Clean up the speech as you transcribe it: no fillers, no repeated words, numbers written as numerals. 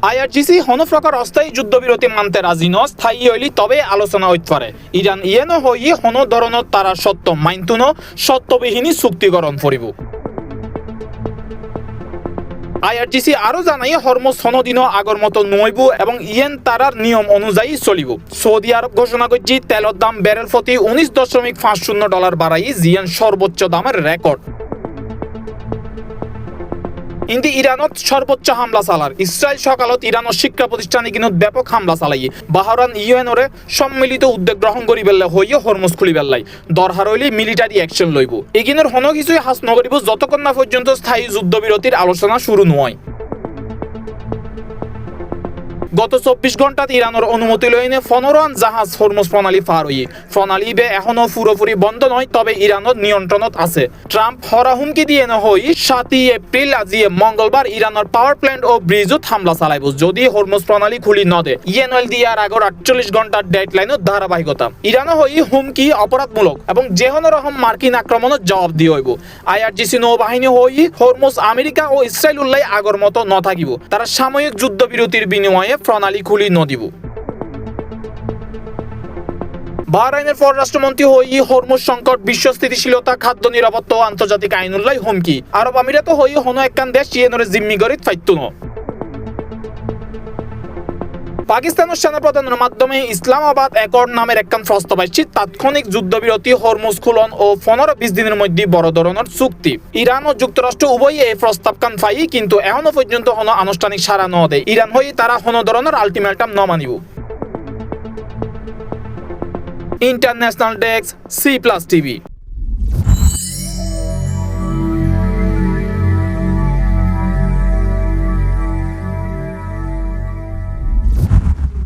IRGC হন প্রকার অস্থায়ী যুদ্ধবিরতি মানতে রাজি ন স্থায়ী হইলি তবে আলোচনা হইতে পারে। ইরান ইয়েনো হই হন ধরনের তারা সত্য মাইনতুন সত্যবিহীনী চুক্তিকরণ করিব। আইআরজিসি আরো জানাই হরমুজ সনদিনও আগর মতো নইব এবং ইয়েন তারার নিয়ম অনুযায়ী চলিব। সৌদি আরব ঘোষণা করছি তেলের দাম ব্যারেল প্রতি $19.50 বাড়াই জিয়ান সর্বোচ্চ দামের রেকর্ড। ইন্দি ইরানত সর্বোচ্চ হামলা চালার ইসরায়েল সকালত ইরানের শিক্ষা প্রতিষ্ঠানে কিন্তু ব্যাপক হামলা চালাই বাহরান ইউএনরে সম্মিলিত উদ্যোগ গ্রহণ করি বেলা হইয়া হরমুজ খুলি বেলাই দরকার হইলে মিলিটারি অ্যাকশন লইব। এগিনের হন কিছুই হাস নকরিব যতক্ষণ না পর্যন্ত স্থায়ী যুদ্ধবিরতির আলোচনা শুরু নয়। গত 24 ঘন্টাত ইরানের অনুমতি লইনে 15 জাহাজ হরমুজ প্রণালী পার হই। প্রণালী বে এখনো পুরোপুরি বন্ধ নয়, তবে ইরানের নিয়ন্ত্রণত আছে। ট্রাম্প হরা হুমকি দিয়ে হই 7 এপ্রিল আজি মঙ্গলবার ইরানের পাওয়ার প্ল্যান্ট ও ব্রিজত হামলা চালাইব যদি হরমুজ প্রণালী খুলি নদে। ইয়েনওয়েল দিয়ার আগর 48 ঘন্টার ডেডলাইনত ধারাবাহিকতা। ইরানও হই হুমকি অপরাধমূলক এবং যেহনো রকম মার্কিন আক্রমণের জবাব দিয়ে হইব। আইআরজিসি নৌবাহিনী হই হরমুজ আমেরিকা ও ইসরায়েল উল্লাই আগর মতো ন থাকিব। তারা সাময়িক যুদ্ধবিরতির বিনিময়ে প্রণালী খুলি নদিব। বাহরাইনের পররাষ্ট্রমন্ত্রী হই হরমুজ সংকট বিশ্ব স্থিতিশীলতা খাদ্য নিরাপত্তা ও আন্তর্জাতিক আইনুল্লাহ হুমকি। আরব আমিরাত হই হন একখান দেশ ইয়েনরে জিম্মি গরিত ফাইতুন। পাকিস্তানের সেনাপ্রধানের মাধ্যমে ইসলামাবাদ অ্যাকর্ড নামের একখান প্রস্তাব আসছে তাৎক্ষণিক যুদ্ধবিরতি হরমুজ খুলন ও 15-20 দিনের মধ্যে বড় ধরনের চুক্তি। ইরান ও যুক্তরাষ্ট্র উভয়ই এই প্রস্তাব কান পাই কিন্তু এখনো পর্যন্ত কোনো আনুষ্ঠানিক সাড়া ন দেয়। ইরান হই তারা কোনো ধরনের আলটিমেটাম ন মানিব। International desk C+ TV।